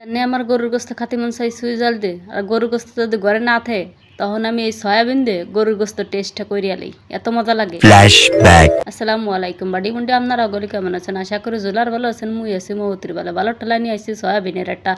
এমনি আমার গরুর গোস্ত খাতে মন চাই সুইজাল দে আর গরুর গোস্ত যদি ঘরে না থাকে তখন আমি এই সয়াবিন দিয়ে গরুর গোস্ত টেস্টটা করিয়া লই, এত মজা লাগে। আসসালামু আলাইকুম বাড়ি মুন্ডি, আপনারা গলি কেমন আছেন? আশা করি জুলার ভালো আছেন, মুই আছি মৌতির ভালো। ভালো টেলা নিয়ে আসছি সয়াবিনের একটা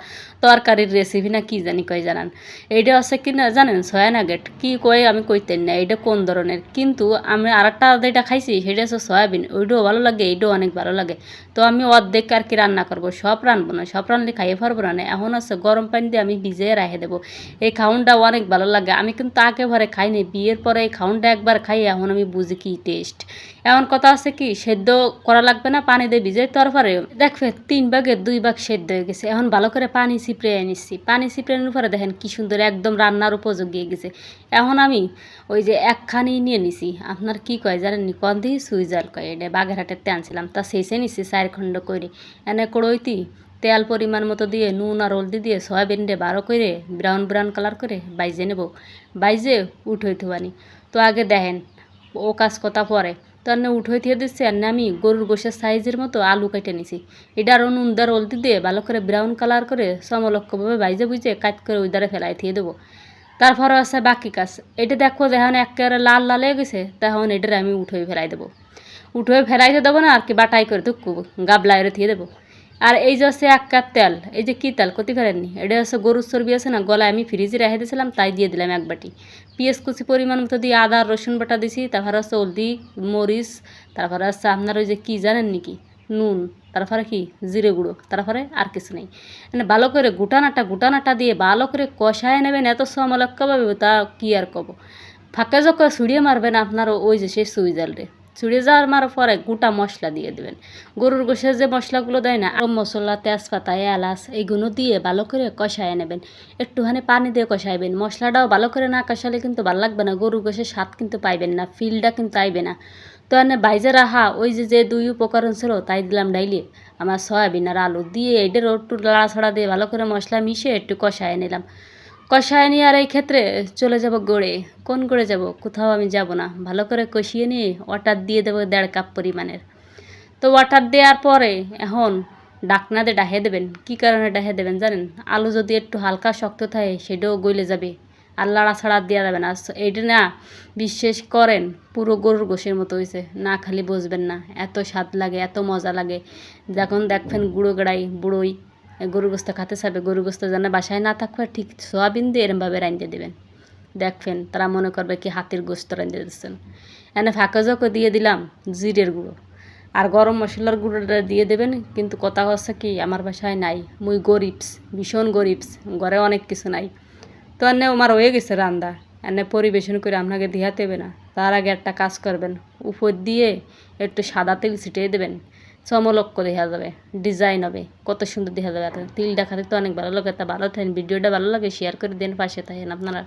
তরকারির রেসিপি না কি জানি কয় জানান। এইটা আছে কি না জানেন, সয়া নাগেট কি কয় আমি কইতেন না এইটা কোন ধরনের, কিন্তু আমি আর একটা যেটা খাইছি সেটা হচ্ছে সয়াবিন, ওইটাও ভালো লাগে, এইটাও অনেক ভালো লাগে। তো আমি অর্ধেক আর কি রান্না করবো, সব রানবো না, সব রানলে খাইয়ে পারবো না। এখন আছে গরম পানি দিয়ে আমি ভিজিয়ে রেখে দেবো। এই খাউনটা অনেক ভালো লাগে, আমি কিন্তু আগে ভরে খাইনি, বিয়ের পরে এই খাউনটা একবার খাই, এখন আমি বুঝি কি টেস্ট। এমন কথা আছে কি সেদ্ধ করা লাগবে না, পানি দিয়ে ভিজে তরফারে দেখবে 3 ভাগের 2 ভাগ সেদ্ধ হয়ে গেছে। এখন ভালো করে পানি চিপড়ে নিচ্ছি, পানি চিপড়ে পরে দেখেন কি সুন্দর একদম রান্নার উপযোগী হয়ে গেছে। এখন আমি ওই যে একখানি নিয়ে নিছি, আপনার কি কয় জানেন নি, কন দিয়ে সুইজাল কয়, এটা বাগেরহাটেতে আনছিলাম, তা শেষে নিচ্ছি 4 খণ্ড করে। এনে কড়ইতি তেল পরিমাণ মতো দিয়ে নুন আর হলদি দিয়ে সয়াবিনটা বারো করে ব্রাউন ব্রাউন কালার করে বাইজে নেব, বাইজে উঠই থুবানি। তো আগে দেখেন ও কাজ কথা পরে, তো এনে উঠই থিয়ে দিচ্ছে। এনে আমি গরুর গোশের সাইজের মতো আলু কেটে নিছি, এটা আরও নুন দার হলদি দিয়ে ভালো করে ব্রাউন কালার করে সমলক্ষভাবে বাইজে বুঝে কাট করে ওই দ্বারা ফেলাই থিয়ে দেবো। তারপরে আছে বাকি কাজ, এটা দেখো দেখেন একেবারে লাল লাল হয়ে গেছে, তখন এটার আমি উঠোই ফেলাই দেবো। উঠোই ফেলাইতে দেবো না আর কি, বাটাই করে তো গাবলায় থিয়ে দেবো। আর এই যে হচ্ছে 1 কাপ তেল, এই যে কী তেল ক্ষতি ফেলেননি, এটা হচ্ছে গরুর চর্বি আছে না, গলায় আমি ফ্রিজে রেখে দিয়েছিলাম, তাই দিয়ে দিলাম 1 বাটি। পেঁয়াজ কুচি পরিমাণ মতো দিয়ে আদা রসুন বাটা দিছি, তারপরে হচ্ছে হলদি মরিচ, তারপরে হচ্ছে আপনার ওই যে কী জানেন নাকি নুন, তারপরে কি জিরে গুঁড়ো, তারপরে আর কিছু নেই। মানে ভালো করে গুটানাটা দিয়ে ভালো করে কষায় নেবেন, এত সমলক্ষভাবে তা কি আর কব। ফাঁকে যখন ছুড়িয়ে মারবেন আপনার ওই যে সেই সুইজালরে ছুড়িয়ে যাওয়ার মারার পরে গোটা মশলা দিয়ে দেবেন। গরুর গোশের যে মশলাগুলো দেয় না, আরও মশলা তেজপাতা এলাচ এইগুলো দিয়ে ভালো করে কষায় নেবেন, একটুখানি পানি দিয়ে কষাইবেন। মশলাটাও ভালো করে না কষালে কিন্তু ভালো লাগবে না, গরুর গোশের স্বাদ কিন্তু পাইবেন না, ফিলটা কিন্তু আইবে না। তো এনে বাইজে রাখা ওই যে 2 উপকরণ ছিল তাই দিলাম ডাইলে, আমার সয়াবিন আর আলু দিয়ে এটার একটু লাড়াছাড়া দিয়ে ভালো করে মশলা মিশিয়ে একটু কষায় নিলাম। কষায় নিয়ে আর এই ক্ষেত্রে চলে যাব গড়ে। কোন গড়ে যাব? কোথাও আমি যাব না, ভালো করে কষিয়ে নিয়ে ওয়াটার দিয়ে দেবো 1.5 কাপ পরিমাণের। তো ওয়াটার দেওয়ার পরে এখন ডাকনা দিয়ে ডাহে দেবেন। কী কারণে ডাহে দেবেন জানেন? আলু যদি একটু হালকা শক্ত থাকে সেটাও গলে যাবে, আর লাড়াছাড়া দেওয়া যাবে না। এইটা না বিশ্বাস করেন পুরো গরুর গোশের মতো হয়েছে, না খালি বুঝবেন না, এত স্বাদ লাগে, এত মজা লাগে। যখন দেখবেন গুঁড়ো গড়াই বুড়োই গরুর গোস্ত খাতে চাবে, গরুর গোস্ত যেন বাসায় না থাকবে, ঠিক সোয়াবিন দিয়ে এরমভাবে রাঁধতে দেবেন, দেখবেন তারা মনে করবে কি হাতির গোস্ত রাঁধতে দিচ্ছেন। এনে ফাঁকা জোকে দিয়ে দিলাম জিরের গুঁড়ো আর গরম মশলার গুঁড়োটা দিয়ে দেবেন। কিন্তু কথা হচ্ছে কি আমার বাসায় নাই, মুই গরিবস, ভীষণ গরিবস, ঘরে অনেক কিছু নাই। তো এনে আমার হয়ে গেছে রান্না, এনে পরিবেশন করে আপনাকে দিহাতে হবে না। তার আগে একটা কাজ করবেন, উপর দিয়ে একটু সাদা তেল ছিটিয়ে দেবেন, চমলক্ষ দেখা যাবে, ডিজাইন হবে, কত সুন্দর দেখা যাবে। তিলটা খাতে তো অনেক ভালো লাগে। তা ভালো থাকেন, ভিডিওটা ভালো লাগে শেয়ার করে দেন, পাশে থাকেন আপনারা।